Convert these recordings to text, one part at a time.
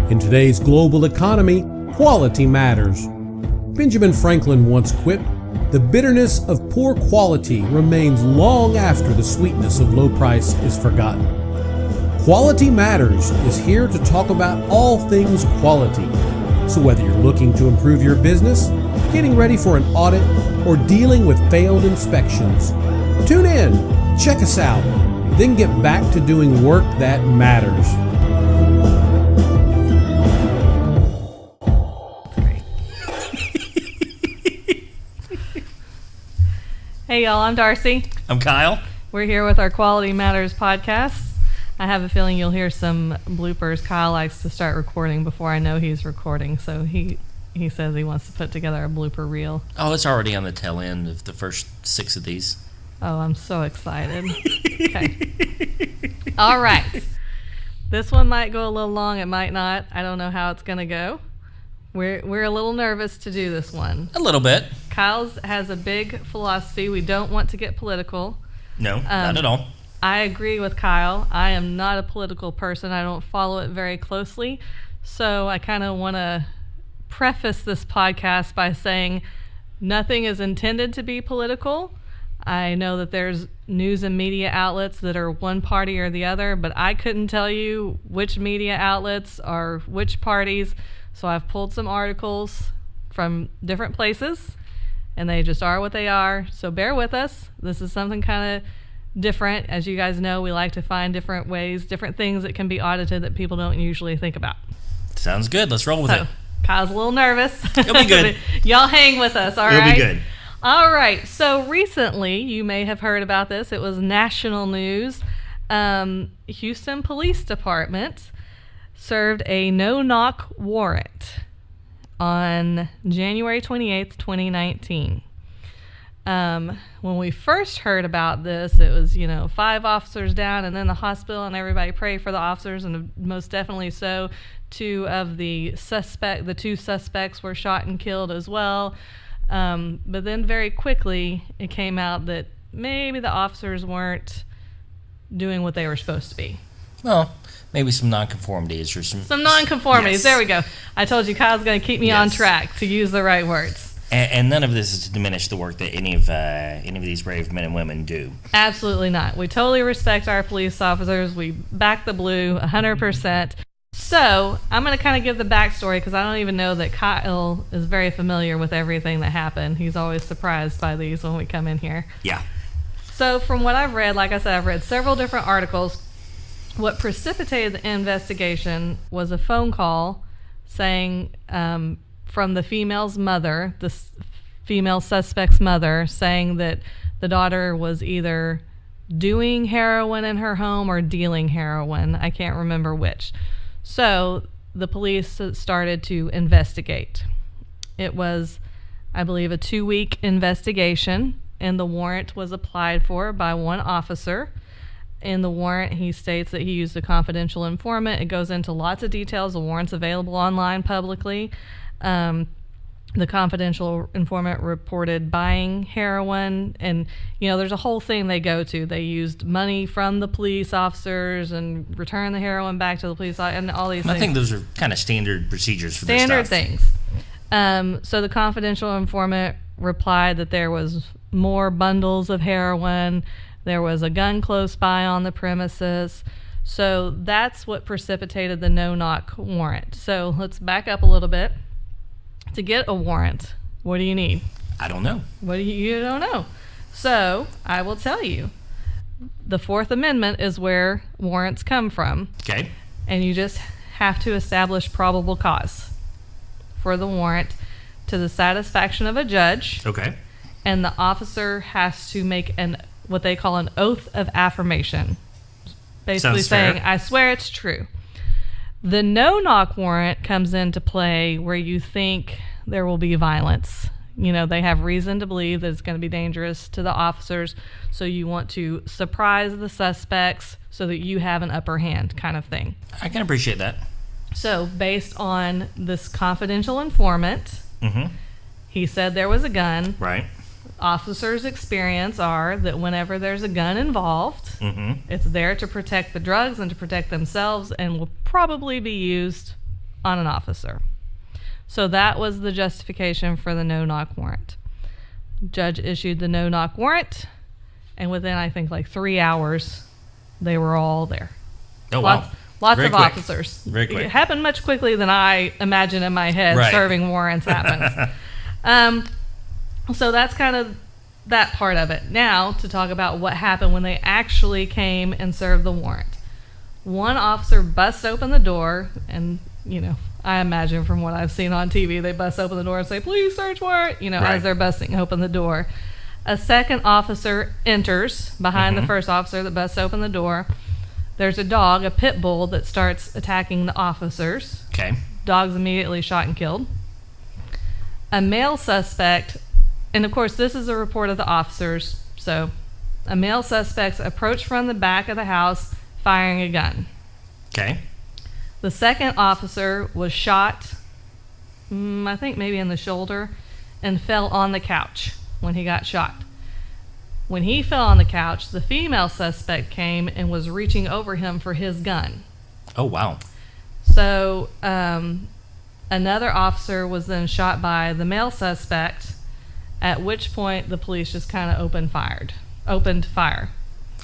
In today's global economy, quality matters. Benjamin Franklin once quipped, "The bitterness of poor quality remains long after the sweetness of low price is forgotten." Quality Matters is here to talk about all things quality. So whether you're looking to improve your business, getting ready for an audit, or dealing with failed inspections, tune in, check us out, then get back to doing work that matters. Hey y'all, I'm Darci. I'm Kyle. We're here with our Quality Matters podcast. I have a feeling you'll hear some bloopers. Kyle likes to start recording before I know he's recording, so he says he wants to put together a blooper reel. Oh, it's already on the tail end of the first 6 of these. Oh, I'm so excited. Okay. All right. This one might go a little long, it might not. I don't know how it's going to go. We're a little nervous to do this one. A little bit. Kyle's has a big philosophy. We don't want to get political. No, not at all. I agree with Kyle. I am not a political person. I don't follow it very closely. So I kind of want to preface this podcast by saying nothing is intended to be political. I know that there's news and media outlets that are one party or the other, but I couldn't tell you which media outlets are which parties. So I've pulled some articles from different places, and they just are what they are. So bear with us. This is something kind of different. As you guys know, we like to find different ways, different things that can be audited that people don't usually think about. Sounds good. Let's roll with it. Kyle's a little nervous. It'll be good. Y'all hang with us, all right? It'll be good. All right. So recently, you may have heard about this. It was national news. Houston Police Department served a no-knock warrant on January 28th, 2019. When we first heard about this, it was, 5 officers down and then the hospital, and everybody prayed for the officers, and most definitely so. 2 suspects were shot and killed as well. But then very quickly it came out that maybe the officers weren't doing what they were supposed to be. Well, maybe some nonconformities or some nonconformities. Yes. There we go. I told you Kyle's going to keep me on track to use the right words. And none of this is to diminish the work that any of these brave men and women do. Absolutely not. We totally respect our police officers. We back the blue 100%. So I'm going to kind of give the backstory because I don't even know that Kyle is very familiar with everything that happened. He's always surprised by these when we come in here. Yeah. So from what I've read, like I said, I've read several different articles. What precipitated the investigation was a phone call saying from the female's mother, the female suspect's mother, saying that the daughter was either doing heroin in her home or dealing heroin. I can't remember which. So the police started to investigate. It was, I believe, a 2-week investigation, and the warrant was applied for by one officer. In the warrant, he states that he used a confidential informant. It goes into lots of details. The warrant's available online publicly. The confidential informant reported buying heroin, and there's a whole thing they go to. They used money from the police officers and returned the heroin back to the police, and all these things. I think those are kind of standard procedures for standard this stuff. Things. So the confidential informant replied that there was more bundles of heroin. There was a gun close by on the premises. So that's what precipitated the no-knock warrant. So let's back up a little bit. To get a warrant, what do you need? I don't know. You don't know. So I will tell you. The Fourth Amendment is where warrants come from. Okay. And you just have to establish probable cause for the warrant to the satisfaction of a judge. Okay. And the officer has to make what they call an oath of affirmation. Basically saying, I swear it's true. The no-knock warrant comes into play where you think there will be violence. They have reason to believe that it's going to be dangerous to the officers, so you want to surprise the suspects so that you have an upper hand kind of thing. I can appreciate that. So based on this confidential informant, he said there was a gun. Right. Officers' experience are that whenever there's a gun involved, it's there to protect the drugs and to protect themselves, and will probably be used on an officer. So that was the justification for the no-knock warrant. Judge issued the no-knock warrant, and within, I think, like 3 hours, they were all there. Oh, wow. Lots Very of quick. officers. Very quick. It happened much quickly than I imagine in my head Right. serving warrants happens. So that's kind of that part of it. Now to talk about what happened when they actually came and served the warrant. One officer busts open the door, and, you know, I imagine from what I've seen on TV, they bust open the door and say, "Please search warrant," you know, Right. as they're busting open the door. A second officer enters behind the first officer that busts open the door. There's a dog, a pit bull, that starts attacking the officers. Okay. Dog's immediately shot and killed. A male suspect, and of course this is a report of the officers, so a male suspect approached from the back of the house firing a gun. Okay. The second officer was shot, I think maybe in the shoulder, and fell on the couch when he got shot. When he fell on the couch, the female suspect came and was reaching over him for his gun. Oh, wow. So another officer was then shot by the male suspect, at which point the police just kind of opened fire.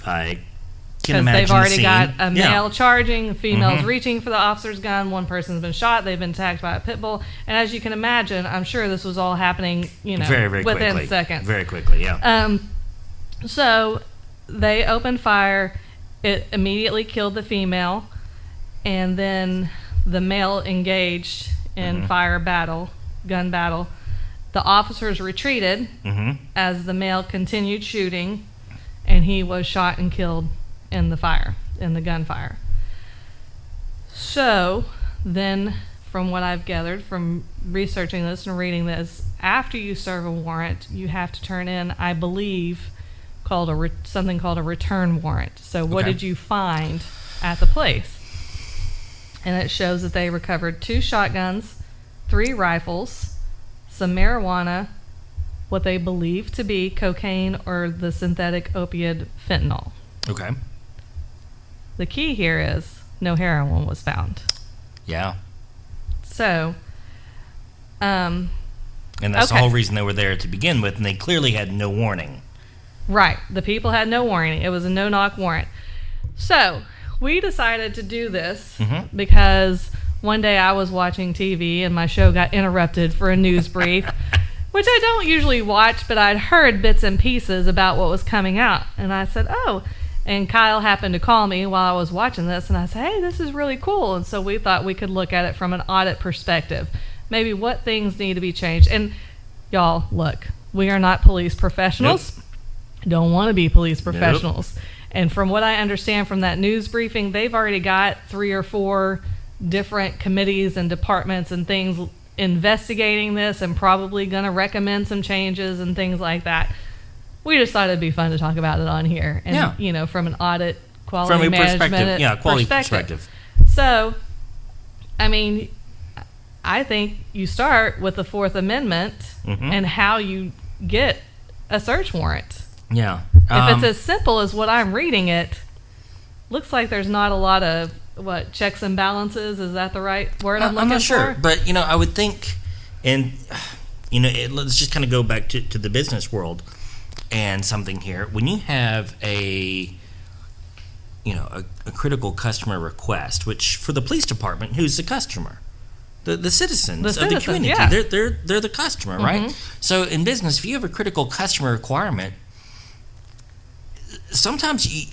I can Because imagine they've already the scene. got a Yeah. male charging, a female's reaching for the officer's gun, one person's been shot, they've been attacked by a pit bull, and as you can imagine, I'm sure this was all happening, you know, Very, very within quickly. seconds. Very quickly, yeah. So they opened fire. It immediately killed the female, and then the male engaged in gun battle. The officers retreated as the male continued shooting, and he was shot and killed in the gunfire. So then, from what I've gathered from researching this and reading this, after you serve a warrant, you have to turn in, I believe, something called a return warrant. So what Okay. did you find at the place? And it shows that they recovered 2 shotguns, 3 rifles, some marijuana, what they believe to be cocaine or the synthetic opioid fentanyl. Okay. The key here is no heroin was found. Yeah. So, And that's the Okay. whole reason they were there to begin with, and they clearly had no warning. right, the people had no warning. It was a no-knock warrant. So, we decided to do this because one day I was watching TV and my show got interrupted for a news brief, which I don't usually watch, but I'd heard bits and pieces about what was coming out. And I said, oh, and Kyle happened to call me while I was watching this, and I said, hey, this is really cool. And so we thought we could look at it from an audit perspective. Maybe what things need to be changed. And y'all, look, we are not police professionals. Don't want to be police professionals. And from what I understand from that news briefing, they've already got 3 or 4 different committees and departments and things investigating this and probably going to recommend some changes and things like that. We just thought it'd be fun to talk about it on here. And, you know, from an audit, quality From a management perspective, yeah, quality perspective. So, I mean, I think you start with the 4th Amendment and how you get a search warrant. Yeah. If it's as simple as what I'm reading it, looks like there's not a lot of, checks and balances? Is that the right word I'm looking for? I'm not sure, but, you know, I would think, and, you know, let's just kind of go back to the business world and something here. When you have a critical customer request, which for the police department, who's the customer? The citizens of the community. Yeah. They're the customer, right? So in business, if you have a critical customer requirement, sometimes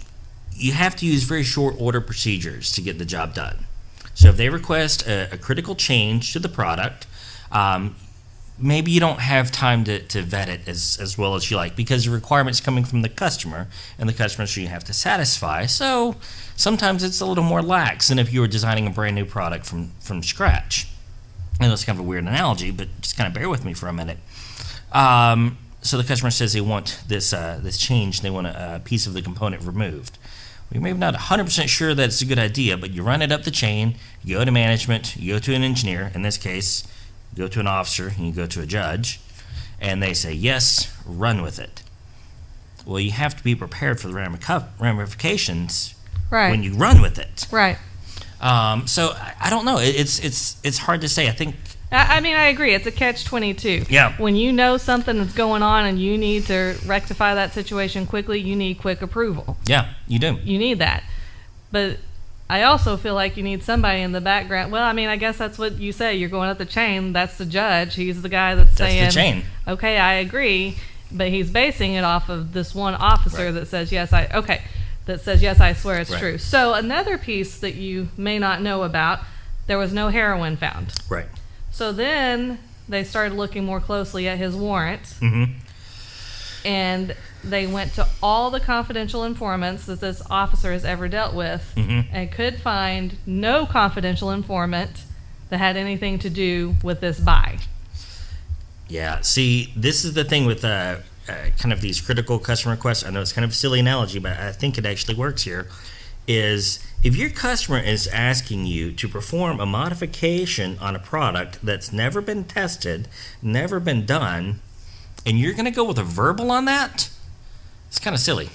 you have to use very short order procedures to get the job done. So if they request a critical change to the product, maybe you don't have time to vet it as well as you like, because the requirement's coming from the customer, and the customer's you have to satisfy. So sometimes it's a little more lax than if you were designing a brand new product from scratch. I know it's kind of a weird analogy, but just kind of bear with me for a minute. So the customer says they want this change, they want a piece of the component removed. You're maybe not 100% sure that it's a good idea, but you run it up the chain, you go to management, you go to an engineer, in this case, you go to an officer, and you go to a judge, and they say, yes, run with it. Well, you have to be prepared for the ramifications Right. when you run with it. Right. So I don't know. It's hard to say. I think. I mean, I agree. It's a catch-22. Yeah. When you know something that's going on and you need to rectify that situation quickly, you need quick approval. Yeah, you do. You need that. But I also feel like you need somebody in the background. Well, I mean, I guess that's what you say. You're going up the chain. That's the judge. He's the guy that's saying, the chain. Okay, I agree. But he's basing it off of this one officer that says, yes, I swear it's true. So another piece that you may not know about, there was no heroin found. Right. So then they started looking more closely at his warrant, and they went to all the confidential informants that this officer has ever dealt with, and could find no confidential informant that had anything to do with this buy. Yeah. See, this is the thing with kind of these critical customer requests. I know it's kind of a silly analogy, but I think it actually works here. Is if your customer is asking you to perform a modification on a product that's never been tested, never been done, and you're going to go with a verbal on that, it's kind of silly.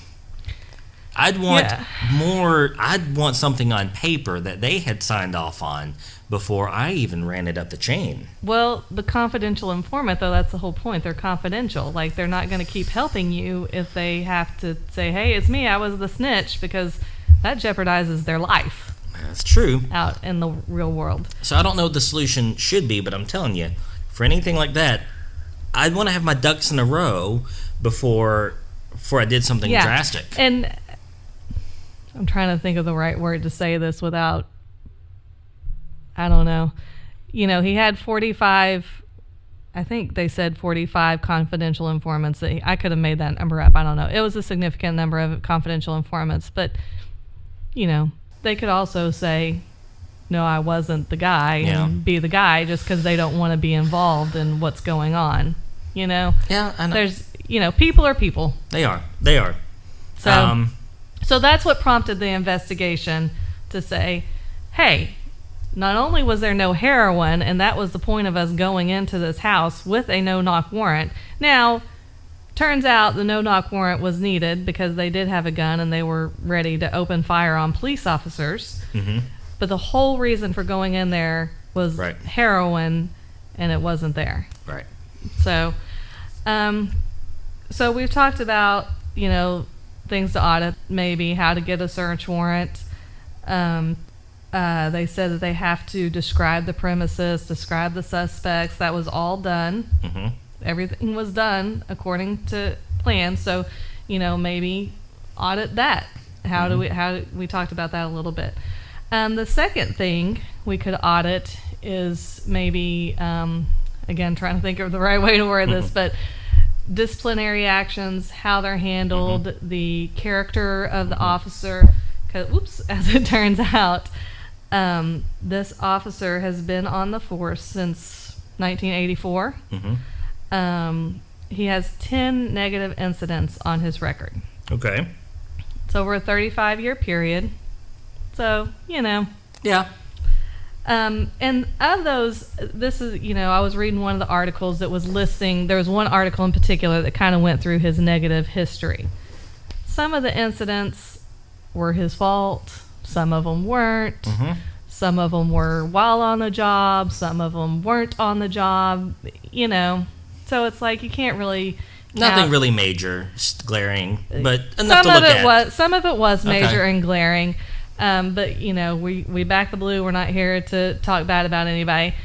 I'd want something on paper that they had signed off on before I even ran it up the chain. Well, the confidential informant, though, that's the whole point. They're confidential. Like, they're not going to keep helping you if they have to say, hey, it's me, I was the snitch, because that jeopardizes their life. That's true. Out in the real world. So I don't know what the solution should be, but I'm telling you, for anything like that, I'd want to have my ducks in a row before I did something drastic. And I'm trying to think of the right word to say this without, I don't know. You know, he had 45, I think they said 45 confidential informants. I could have made that number up. I don't know. It was a significant number of confidential informants, but you know, they could also say, no, I wasn't the guy, and be the guy just because they don't want to be involved in what's going on, you know? Yeah, I know. There's, people are people. They are. So that's what prompted the investigation to say, hey, not only was there no heroin, and that was the point of us going into this house with a no-knock warrant. Now, turns out the no-knock warrant was needed because they did have a gun and they were ready to open fire on police officers. But the whole reason for going in there was heroin, and it wasn't there. Right. So we've talked about, things to audit, maybe how to get a search warrant. They said that they have to describe the premises, describe the suspects. That was all done. Everything was done according to plan. So, maybe audit that. How we talked about that a little bit. The second thing we could audit is maybe, again, trying to think of the right way to word this, but disciplinary actions, how they're handled, the character of the officer. As it turns out, this officer has been on the force since 1984. He has 10 negative incidents on his record. Okay. It's over a 35-year period. So, Yeah. And of those, this is, I was reading one of the articles that was listing, there was one article in particular that kind of went through his negative history. Some of the incidents were his fault. Some of them weren't. Some of them were while on the job. Some of them weren't on the job, So it's like you can't really... Nothing really major, glaring, but enough to look at. Some of it was major and glaring. But, we back the blue. We're not here to talk bad about anybody.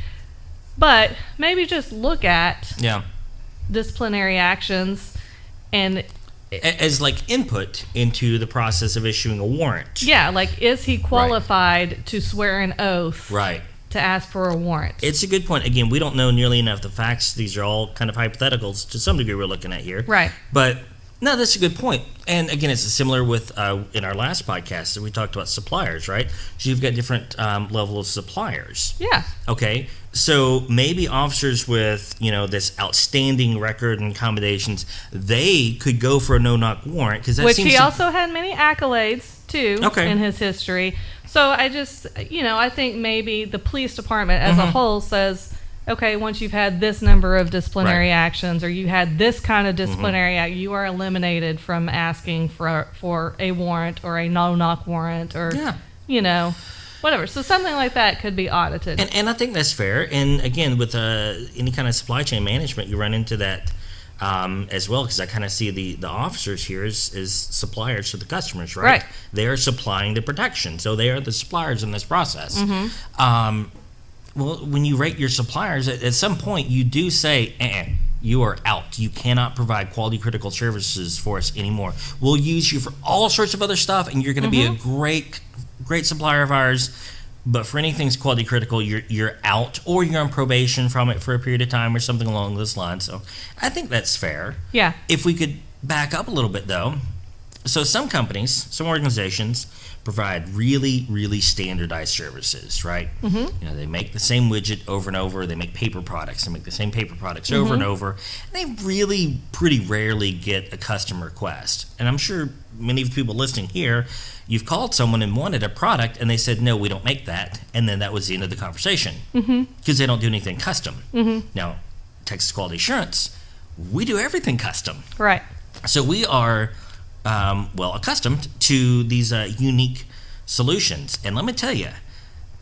But maybe just look at disciplinary actions and... as like input into the process of issuing a warrant. Yeah, like is he qualified to swear an oath to ask for a warrant? It's a good point. Again, we don't know nearly enough the facts. These are all kind of hypotheticals to some degree we're looking at here. Right. But no, that's a good point. And again, it's similar with in our last podcast that we talked about suppliers, right? So you've got different level of suppliers. Yeah. Okay. So maybe officers with, this outstanding record and accommodations, they could go for a no-knock warrant. Which he also had many accolades, too, in his history. So I just, I think maybe the police department as a whole says, okay, once you've had this number of disciplinary actions or you had this kind of disciplinary act, you are eliminated from asking for a warrant or a no-knock warrant or, whatever. So something like that could be audited. And I think that's fair. And again, with any kind of supply chain management, you run into that as well, because I kind of see the officers here as suppliers to the customers, right? They are supplying the protection, so they are the suppliers in this process. Well, when you rate your suppliers, at some point you do say, you are out. You cannot provide quality critical services for us anymore. We'll use you for all sorts of other stuff, and you're going to be a great supplier of ours. But for anything that's quality critical, you're out, or you're on probation from it for a period of time, or something along those lines. So I think that's fair. Yeah. If we could back up a little bit, though. So some companies, some organizations provide really, really standardized services, right? They make the same widget over and over. They make paper products. They make the same paper products over and over. And they really pretty rarely get a custom request. And I'm sure many of the people listening here, you've called someone and wanted a product, and they said, no, we don't make that. And then that was the end of the conversation, because they don't do anything custom. Now, Texas Quality Assurance, we do everything custom. Right. So we are accustomed to these unique solutions. And let me tell you,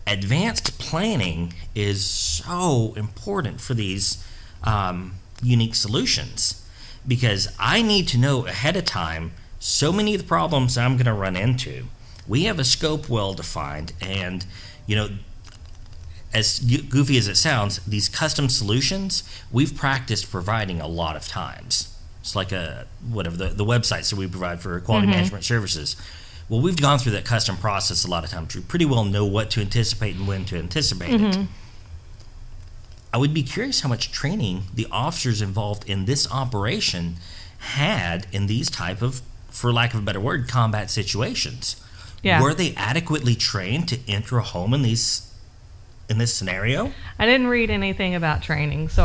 advanced planning is so important for these unique solutions, because I need to know ahead of time so many of the problems I'm going to run into. We have a scope well defined, and as goofy as it sounds, these custom solutions we've practiced providing a lot of times. It's like the websites that we provide for quality management services. Well, we've gone through that custom process a lot of times. We pretty well know what to anticipate and when to anticipate it. I would be curious how much training the officers involved in this operation had in these type of, for lack of a better word, combat situations. Yeah. Were they adequately trained to enter a home in this scenario? I didn't read anything about training, so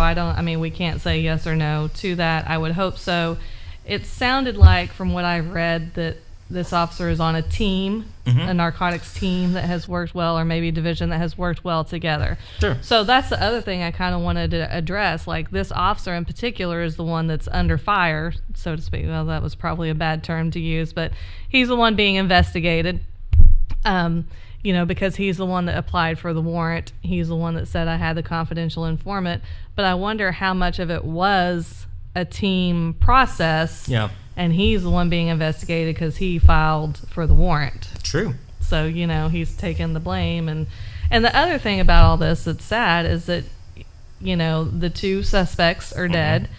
we can't say yes or no to that. I would hope so. It sounded like, from what I read, that this officer is on a team, a narcotics team that has worked well, or maybe a division that has worked well together. Sure. So that's the other thing I kind of wanted to address. Like, this officer in particular is the one that's under fire, so to speak. Well, that was probably a bad term to use, but he's the one being investigated. Because he's the one that applied for the warrant. He's the one that said I had the confidential informant. But I wonder how much of it was a team process. Yeah. And he's the one being investigated because he filed for the warrant. True. So, he's taken the blame. And the other thing about all this that's sad is that, the 2 suspects are dead.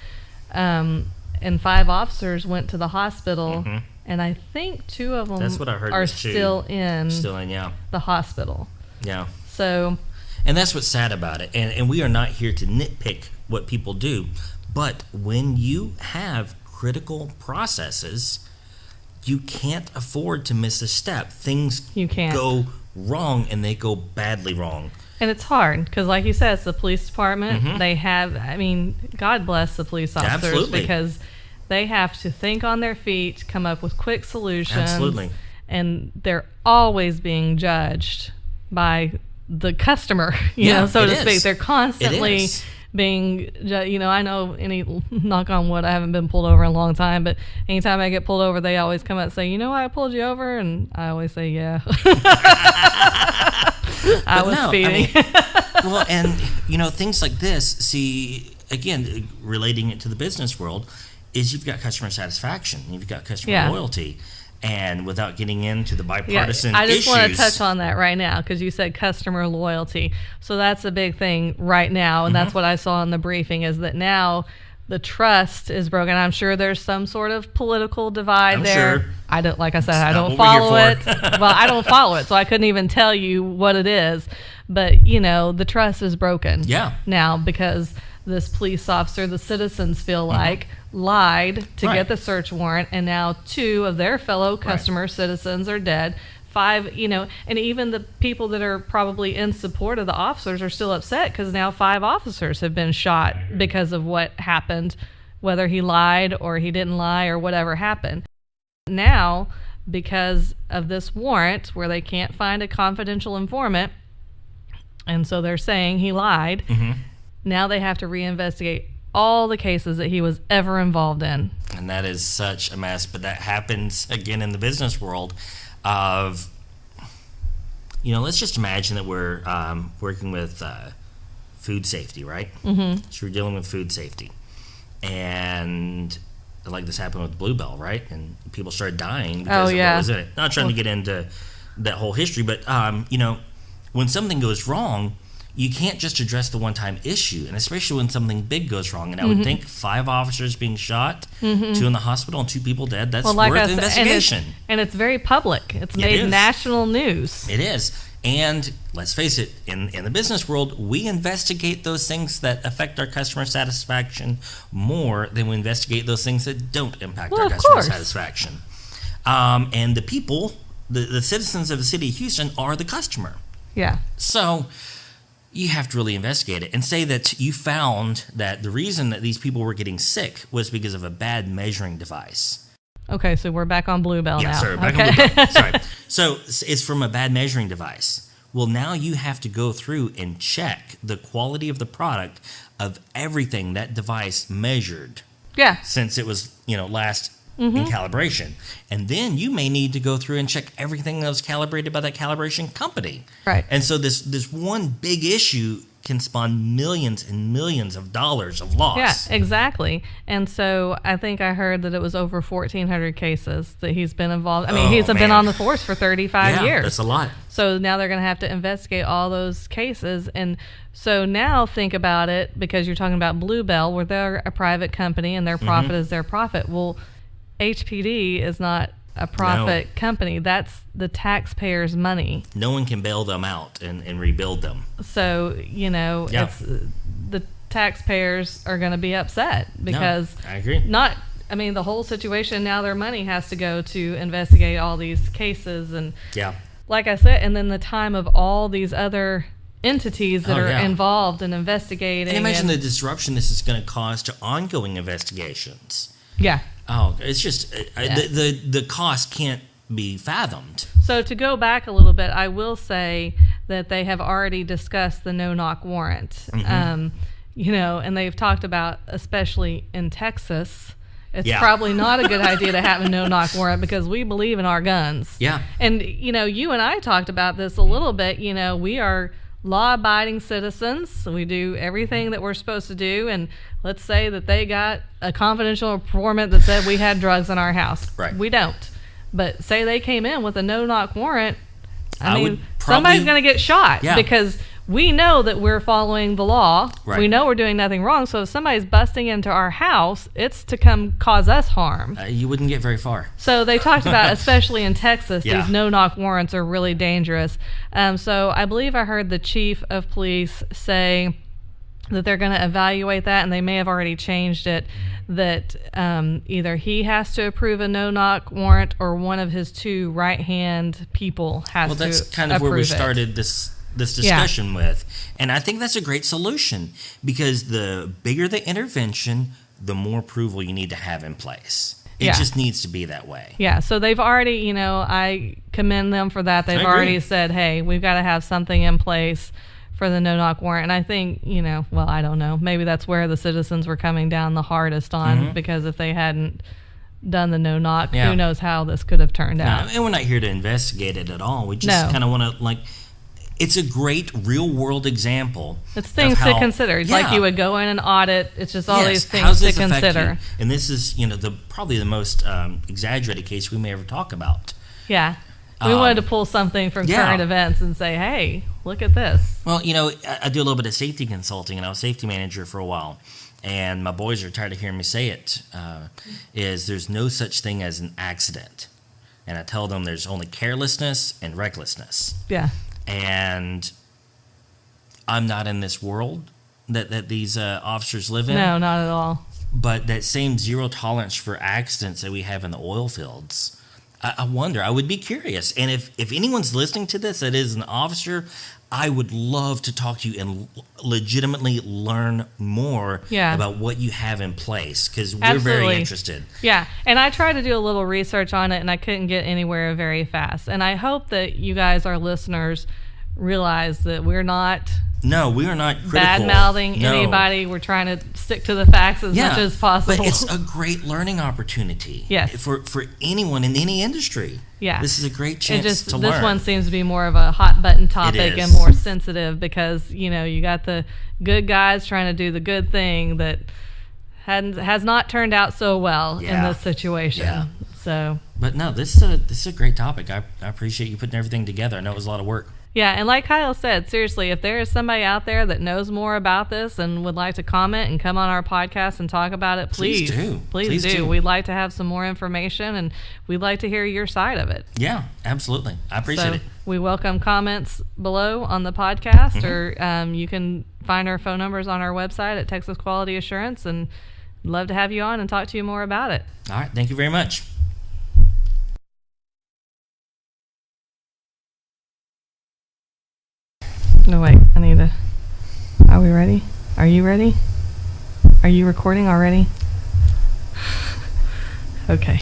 And 5 officers went to the hospital. And I think 2 of them That's what I heard are still in the hospital. Yeah. So, and that's what's sad about it. And we are not here to nitpick what people do. But when you have critical processes, you can't afford to miss a step. Things go wrong, and they go badly wrong. And it's hard because, like you said, it's the police department. They have, God bless the police officers. Absolutely. Because they have to think on their feet, come up with quick solutions. Absolutely. And they're always being judged by the customer, so to speak. They're constantly being, I know, knock on wood, I haven't been pulled over in a long time, but anytime I get pulled over, they always come out and say, why I pulled you over? And I always say, yeah. I was speeding. Well, and, things like this, see, again, relating it to the business world, is you've got customer satisfaction, you've got customer loyalty, and without getting into the bipartisan I just issues, want to touch on that right now because you said customer loyalty. So that's a big thing right now, and that's what I saw in the briefing, is that now the trust is broken. I'm sure there's some sort of political divide there. Sure. I don't, like I said, I don't follow it. Well, I don't follow it, so I couldn't even tell you what it is. But, the trust is broken. Yeah. Now, because this police officer, the citizens feel like, lied to get the search warrant, and now 2 of their fellow customer citizens are dead. 5, and even the people that are probably in support of the officers are still upset because now 5 officers have been shot because of what happened, whether he lied or he didn't lie or whatever happened. Now, because of this warrant where they can't find a confidential informant, and so they're saying he lied, now they have to reinvestigate all the cases that he was ever involved in. And that is such a mess, but that happens again in the business world of let's just imagine that we're working with food safety, right? Mm-hmm. So we're dealing with food safety. And like this happened with Bluebell, right? And people started dying because of what was in it. Not trying to get into that whole history, but, when something goes wrong, you can't just address the one-time issue, and especially when something big goes wrong. And I would think 5 officers being shot, 2 in the hospital, and 2 people dead, that's worth investigation. And it's very public. It's made national news. It is. And let's face it, in the business world, we investigate those things that affect our customer satisfaction more than we investigate those things that don't impact our customer satisfaction. And the people, the citizens of the city of Houston are the customer. Yeah. So you have to really investigate it and say that you found that the reason that these people were getting sick was because of a bad measuring device. Okay, so we're back on Bluebell now. Yeah, sorry, back on Bluebell. Sorry. So it's from a bad measuring device. Well, now you have to go through and check the quality of the product of everything that device measured. Yeah. Since it was, last in calibration. And then you may need to go through and check everything that was calibrated by that calibration company. Right. And so this one big issue can spawn millions and millions of dollars of loss. Yeah, exactly. And so I think I heard that it was over 1,400 cases that he's been involved. I mean, he's been on the force for 35 years. That's a lot. So now they're going to have to investigate all those cases. And so now think about it, because you're talking about Bluebell, where they're a private company and their profit is their profit. Well, HPD is not a profit company. That's the taxpayers' money. No one can bail them out and rebuild them. So, it's the taxpayers are going to be upset because I agree. The whole situation now, their money has to go to investigate all these cases. And like I said, and then the time of all these other entities that are involved in investigating. And imagine the disruption this is going to cause to ongoing investigations. Yeah. Oh, it's just the cost can't be fathomed. So to go back a little bit, I will say that they have already discussed the no-knock warrant. And they've talked about, especially in Texas, it's probably not a good idea to have a no-knock warrant because we believe in our guns. Yeah. And, you and I talked about this a little bit. We are law-abiding citizens. We do everything that we're supposed to do. And let's say that they got a confidential informant that said we had drugs in our house. Right. We don't. But say they came in with a no-knock warrant, somebody's going to get shot because we know that we're following the law. Right. We know we're doing nothing wrong. So if somebody's busting into our house, it's to come cause us harm. You wouldn't get very far. So they talked about, especially in Texas, these no-knock warrants are really dangerous. So I believe I heard the chief of police say that they're going to evaluate that, and they may have already changed it, that either he has to approve a no-knock warrant or one of his 2 right-hand people has to approve it. Well, that's kind of where we started this discussion with. And I think that's a great solution because the bigger the intervention, the more approval you need to have in place. It just needs to be that way. Yeah, so they've already, I commend them for that. They've already said, hey, we've got to have something in place for the no-knock warrant. And I think, I don't know. Maybe that's where the citizens were coming down the hardest on because if they hadn't done the no-knock, who knows how this could have turned out. And we're not here to investigate it at all. We just kind of want to, it's a great real-world example. It's things to consider. It's like you would go in and audit. It's just all these things to consider. And this is, probably the most exaggerated case we may ever talk about. Yeah. We wanted to pull something from current events and say, hey, look at this. Well, I do a little bit of safety consulting, and I was safety manager for a while. And my boys are tired of hearing me say it, is there's no such thing as an accident. And I tell them there's only carelessness and recklessness. Yeah. And I'm not in this world that these officers live in. No, not at all. But that same zero tolerance for accidents that we have in the oil fields, I wonder, I would be curious. And if anyone's listening to this that is an officer, I would love to talk to you and legitimately learn more about what you have in place because we're very interested. Yeah, and I tried to do a little research on it, and I couldn't get anywhere very fast. And I hope that you guys, our listeners, realize that we're not No, we are not critical. bad-mouthing No. anybody. We're trying to stick to the facts as much as possible. But it's a great learning opportunity. Yes. For anyone in any industry. Yeah. This is a great chance to learn. This one seems to be more of a hot button topic and is. more sensitive because, you got the good guys trying to do the good thing that has not turned out so well in Yeah. this situation. Yeah. So, But no, this is a great topic. I appreciate you putting everything together. I know it was a lot of work. yeah, and like Kyle said, seriously, if there is somebody out there that knows more about this and would like to comment and come on our podcast and talk about it, please do. Please Please do. do. We'd like to have some more information, and we'd like to hear your side of it. Yeah, absolutely. I appreciate So it. we welcome comments below on the podcast, Mm-hmm. or you can find our phone numbers on our website at Texas Quality Assurance, and love to have you on and talk to you more about it. All right. Thank you very much. No, wait, I need to. Are we ready? Are you ready? Are you recording already? Okay.